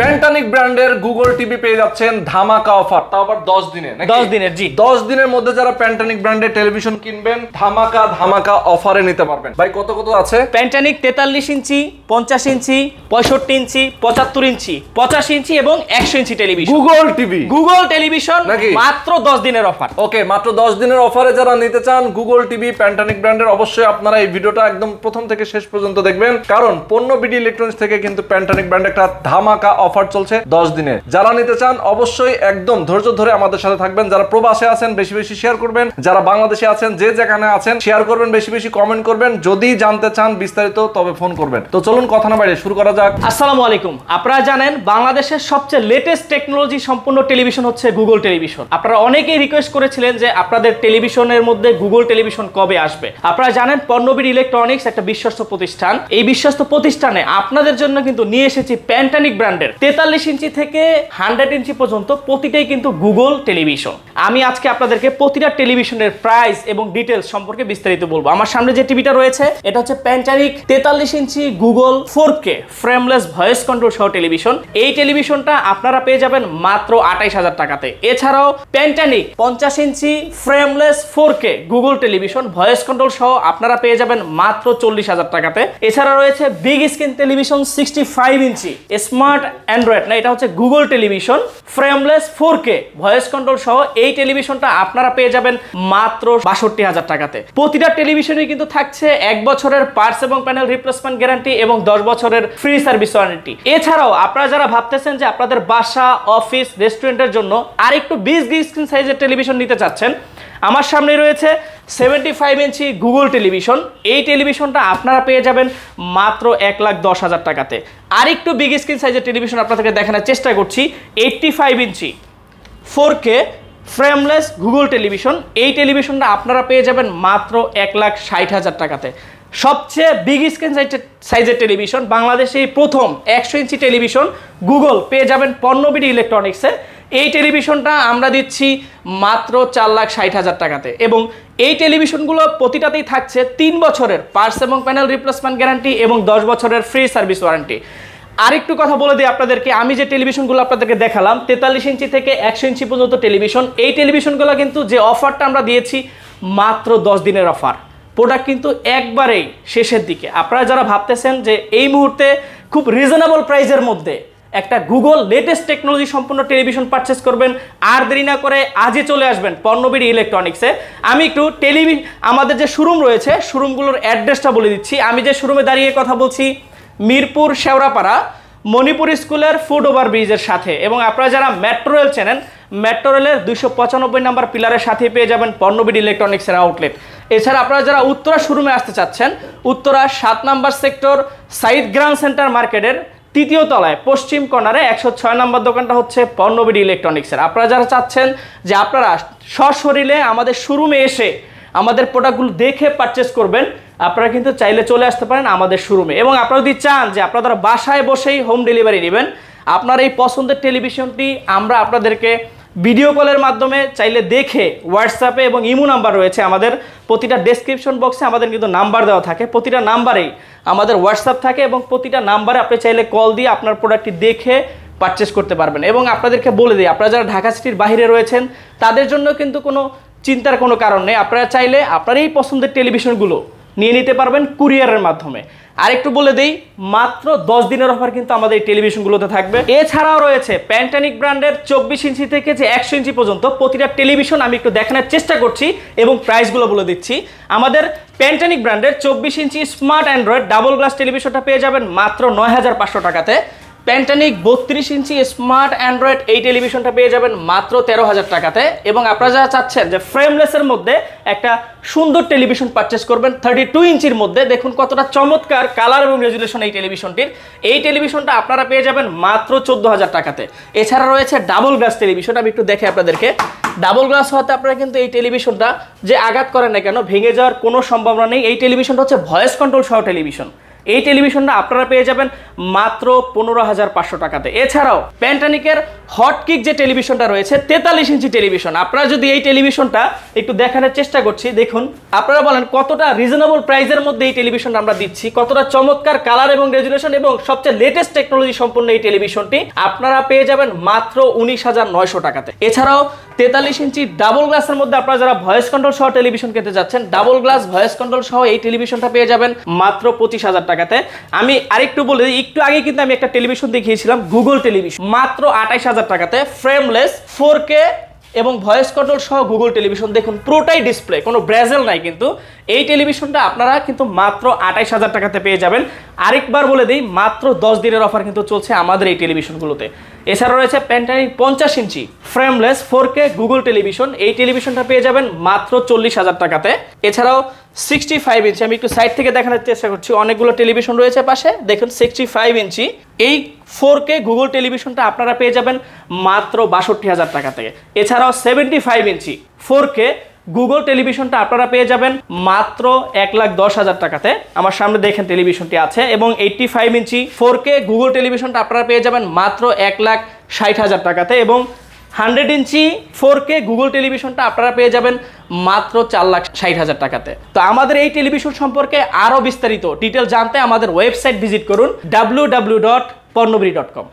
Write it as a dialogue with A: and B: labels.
A: প্যান্টানিক ব্র্যান্ডের Google TV পেয়ে যাচ্ছেন ধামাকা অফার, তাও আবার 10 দিনে।
B: 10 দিনের, জি
A: 10 দিনের মধ্যে যারা প্যান্টানিক ব্র্যান্ডের টেলিভিশন কিনবেন ধামাকা ধামাকা অফারে নিতে পারবেন। ভাই কত কত আছে?
B: প্যান্টানিক 43 ইঞ্চি, 50 ইঞ্চি, 65 ইঞ্চি, 75 ইঞ্চি, 85 ইঞ্চি এবং 100 ইঞ্চি টেলিভিশন। গুগল টেলিভিশন মাত্র 10 দিনের অফার।
A: ওকে, মাত্র 10 দিনের অফারে যারা নিতে চান গুগল টিভি প্যান্টানিক ব্র্যান্ডের, অবশ্যই আপনারা এই ভিডিওটা একদম প্রথম থেকে শেষ পর্যন্ত দেখবেন, কারণ পণ্য বিডি ইলেকট্রনিক্স থেকে কিন্তু প্যান্টানিক ব্র্যান্ড একটা ধামাকা অফার চলছে 10 দিনে। যারা নিতে চান অবশ্যই একদম ধৈর্য ধরে আমাদের সাথে থাকবেন। যারা প্রবাসে আছেন বেশি বেশি শেয়ার করবেন, যারা বাংলাদেশে আছেন যে যেখানে আছেন শেয়ার করবেন, বেশি বেশি কমেন্ট করবেন। যদি জানতে চান বিস্তারিত তবে ফোন করবেন। তো চলুন কথা না বাড়িয়ে শুরু করা যাক।
B: আসসালামু আলাইকুম। আপনারা জানেন বাংলাদেশের সবচেয়ে লেটেস্ট টেকনোলজি সম্পূর্ণ টেলিভিশন হচ্ছে গুগল টেলিভিশন। আপনারা অনেকেই রিকোয়েস্ট করেছিলেন যে আপনাদের টেলিভিশনের মধ্যে গুগল টেলিভিশন কবে আসবে। আপনারা জানেন পণ্যবিড়ি ইলেকট্রনিক্স একটা বিশ্বস্ত প্রতিষ্ঠান। এই বিশ্বস্ত প্রতিষ্ঠানে আপনাদের জন্য কিন্তু নিয়ে এসেছি প্যান্টানিক ব্র্যান্ডের 43 ইঞ্চি থেকে 100 ইঞ্চি পর্যন্ত প্রতিটাই কিন্তু গুগল টেলিভিশন। আমি আজকে আপনাদেরকে প্রতিটা টেলিভিশনের প্রাইস এবং ডিটেলস সম্পর্কে বিস্তারিত বলবো। আমার সামনে যে টিভিটা রয়েছে এটা হচ্ছে প্যান্টানিক 43 inch Google 4K frameless voice control সহ টেলিভিশন। এই টেলিভিশনটা আপনারা পেয়ে যাবেন মাত্র 28,000 টাকাতে। এছাড়াও প্যান্টানিক 50 inch frameless 4K Google television voice control সহ আপনারা পেয়ে যাবেন মাত্র 40,000 টাকাতে। এছাড়া রয়েছে big screen television 65 inch smart Android, না এটা হচ্ছে Google television frameless 4K voice control সহ এই টেলিভিশনটা আপনারা পেয়ে যাবেন মাত্র 62,000 টাকাতে। প্রতিটা টেলিভিশনে কিন্তু থাকছে 1 বছরের পার্টস এবং প্যানেল রিপ্লেসমেন্ট গ্যারান্টি এবং 10 বছরের ফ্রি সার্ভিস ওয়ারেন্টি। এছাড়াও আপনারা যারা ভাবতেছেন যে আপনাদের বাসা, অফিস, রেস্টুরেন্টের জন্য আর একটু 20 স্ক্রিন সাইজের টেলিভিশন নিতে চাচ্ছেন, আমার সামনে রয়েছে 75 ইঞ্চি গুগল টেলিভিশন। এই টেলিভিশনটা আপনারা পেয়ে যাবেন মাত্র 1,10,000 টাকাতে। আর একটু বিগ স্ক্রিন সাইজের টেলিভিশন আপনাদেরকে দেখানোর চেষ্টা করছি। 85 ইঞ্চি 4K ফ্রেমলেস গুগল টেলিভিশন, এই টেলিভিশনটা আপনারা পেয়ে যাবেন মাত্র 1,60,000 টাকাতে। সবচেয়ে বিগ স্ক্রিন সাইজের টেলিভিশন বাংলাদেশে প্রথম 100 ইঞ্চি টেলিভিশন গুগল পেয়ে যাবেন পণ্যবিডি ইলেকট্রনিক্সে। এই টেলিভিশনটা আমরা দিচ্ছি মাত্র 4,60,000 টাকাতে এবং এই টেলিভিশনগুলো প্রতিটাতেই থাকছে 3 বছরের পার্টস এবং প্যানেল রিপ্লেসমেন্ট গ্যারান্টি এবং 10 বছরের ফ্রি সার্ভিস ওয়ারেন্টি। আরেকটু কথা বলে দিই আপনাদেরকে, আমি যে টেলিভিশনগুলো আপনাদেরকে দেখালাম 43 ইঞ্চি থেকে 100 ইঞ্চি পর্যন্ত টেলিভিশন, এই টেলিভিশনগুলো কিন্তু যে অফারটা আমরা দিয়েছি মাত্র 10 দিনের অফার। প্রোডাক্ট কিন্তু একবারেই শেষের দিকে। আপনারা যারা ভাবতেছেন যে এই মুহূর্তে খুব রিজনেবল প্রাইসের মধ্যে একটা গুগল লেটেস্ট টেকনোলজি সম্পূর্ণ টেলিভিশন পারচেস করবেন, আর দেরি না করে আজই চলে আসবেন পণ্যবিড়ি ইলেকট্রনিক্সে। আমি একটু আমাদের যে শোরুম রয়েছে শোরুমগুলোর অ্যাড্রেসটা বলে দিচ্ছি। আমি যে শোরুমে দাঁড়িয়ে কথা বলছি মিরপুর শেওড়াপাড়া মণিপুর স্কুলের ফুট ওভার ব্রিজের সাথে, এবং আপনারা যারা মেট্রো রেল চেনেন মেট্রো রেলের 295 নম্বর পিলারের সাথে পেয়ে যাবেন পণ্যবিডি ইলেকট্রনিক্সের আউটলেট। এছাড়া আপনারা যারা উত্তরা শোরুমে আসতে চাচ্ছেন উত্তরা 7 নম্বর সেক্টর সাইদ গ্রান্ড সেন্টার মার্কেটের 3য় তলায় পশ্চিম কর্নারে 106 নম্বর দোকানটা হচ্ছে পণ্যবিডি ইলেকট্রনিক্সের। আপনারা যারা চাচ্ছেন যে আপনারা সশরীরে আমাদের শোরুমে এসে আমাদের প্রোডাক্টগুলো দেখে পারচেস করবেন, আপনারা কিন্তু চাইলে চলে আসতে পারেন আমাদের শোরুমে। এবং আপনারা যদি চান যে আপনারা বাসায় বসেই হোম ডেলিভারি নেবেন, আপনার এই পছন্দের টেলিভিশনটি আমরা আপনাদেরকে ভিডিও কলের মাধ্যমে চাইলে দেখে হোয়াটসঅ্যাপে এবং ইমো নাম্বার রয়েছে আমাদের, প্রতিটা ডেসক্রিপশন বক্সে আমাদের কিন্তু নাম্বার দেওয়া থাকে, প্রতিটা নাম্বারেই আমাদের হোয়াটসঅ্যাপ থাকে এবং প্রতিটা নাম্বারে আপনি চাইলে কল দিয়ে আপনার প্রোডাক্টটি দেখে পারচেস করতে পারবেন। এবং আপনাদেরকে বলে দিই, আপনারা যারা ঢাকা সিটির বাইরে রয়েছেন তাদের জন্য কিন্তু কোনো চিন্তার কোনো কারণ নেই। আপনারা চাইলে আপনার এই পছন্দের টেলিভিশনগুলো নিয়ে নিতে পারবেন কুরিয়ারের মাধ্যমে। আর একটু বলে দেই, মাত্র 10 দিনের অফার কিন্তু আমাদের এই টেলিভিশনগুলোতে থাকবে। এছাড়াও রয়েছে প্যান্টানিক ব্র্যান্ডের 24 ইঞ্চি থেকে যে 100 ইঞ্চি পর্যন্ত প্রতিটা টেলিভিশন আমি একটু দেখানোর চেষ্টা করছি এবং প্রাইসগুলো বলে দিচ্ছি। আমাদের প্যান্টানিক ব্র্যান্ডের 24 ইঞ্চি স্মার্ট অ্যান্ড্রয়েড ডাবল গ্লাস টেলিভিশনটা পেয়ে যাবেন মাত্র 9,500 টাকাতে। প্যান্টানিক 32 ইঞ্চি স্মার্ট অ্যান্ড্রয়েড এই টেলিভিশনটা পেয়ে যাবেন মাত্র 13,000 টাকাতে। এবং আপনারা যারা চাচ্ছেন যে ফ্রেমলেসের মধ্যে একটা সুন্দর টেলিভিশন পারচেস করবেন 32 ইঞ্চির মধ্যে, দেখুন কতটা চমৎকার কালার এবং রেজুলেশন এই টেলিভিশনটির, এই টেলিভিশনটা আপনারা পেয়ে যাবেন মাত্র 14,000 টাকাতে। এছাড়া রয়েছে ডাবল গ্লাস টেলিভিশন, আমি একটু দেখে আপনাদেরকে। ডাবল গ্লাস হওয়াতে আপনারা কিন্তু এই টেলিভিশনটা যে আঘাত করেন না কেন ভেঙে যাওয়ার কোনো সম্ভাবনা নেই। এই টেলিভিশনটা হচ্ছে ভয়েস কন্ট্রোল সহ টেলিভিশন। এই টেলিভিশনটা আপনারা পেয়ে যাবেন মাত্র 15,500 টাকাতে। এছাড়াও প্যান্টানিকের হটকিক যে টেলিভিশনটা রয়েছে 43 ইঞ্চি টেলিভিশন, আপনারা যদি এই টেলিভিশনটা একটু দেখানোর চেষ্টা করছি, দেখুন আপনারা বলেন কতটা রিজনেবল প্রাইসের মধ্যে এই টেলিভিশনটা আমরা দিচ্ছি, কতটা চমৎকার কালার এবং রেজুলেশন এবং সবচেয়ে লেটেস্ট টেকনোলজি সম্পন্ন এই টেলিভিশনটি আপনারা পেয়ে যাবেন মাত্র 19,900 টাকাতে। এছাড়াও 43 ইঞ্চি ডাবল গ্লাসের মধ্যে আপনারা যারা ভয়েস কন্ট্রোল সহ টেলিভিশন কিনতে যাচ্ছেন, ডাবল গ্লাস ভয়েস কন্ট্রোল সহ এই টেলিভিশনটা পেয়ে যাবেন মাত্র 25,000 টাকাতে। আমি আরেকটু বলে দিই, একটু আগে কিন্তু আমি একটা টেলিভিশন দেখিয়েছিলাম গুগল টেলিভিশন, মাত্র 28,000 টাকাতে, ফ্রেমলেস 4K এবং ভয়েস কন্ট্রোল সহ গুগল টেলিভিশন। দেখুন পুরোটাই ডিসপ্লে, কোনো ব্রেজেল নাই, কিন্তু এই টেলিভিশনটা আপনারা কিন্তু মাত্র 28,000 টাকাতে পেয়ে যাবেন। আরেকবার বলে দিই, মাত্র 10 দিনের অফার কিন্তু চলছে আমাদের এই টেলিভিশনগুলোতে। এছাড়া রয়েছে প্যান্টানিক 50 inch frameless 4K Google television, এই টেলিভিশনটা পেয়ে যাবেন মাত্র 40,000 টাকাতে। এছাড়াও 65 ইঞ্চি, আমি একটু সাইড থেকে দেখানোর চেষ্টা করছি, অনেকগুলো টেলিভিশন রয়েছে পাশে, দেখুন 65 ইঞ্চি এই 4K গুগল টেলিভিশনটা আপনারা পেয়ে যাবেন মাত্র 62,000 টাকা থেকে। এছাড়াও 75 ইঞ্চি 4K গুগল টেলিভিশনটা আপনারা পেয়ে যাবেন মাত্র 1,10,000 টাকাতে। আমার সামনে দেখেন টেলিভিশনটি আছে। এবং 85 ইঞ্চি 4K গুগল টেলিভিশনটা আপনারা পেয়ে যাবেন মাত্র 1,60,000 টাকাতে। এবং 100 ইঞ্চি 4K গুগল টেলিভিশনটা আপনারা পেয়ে যাবেন মাত্র 4,60,000 টাকাতে। তো আমাদের এই টেলিভিশন সম্পর্কে আরও বিস্তারিত ডিটেল জানতে আমাদের ওয়েবসাইট ভিজিট করুন www.pornobiri.com।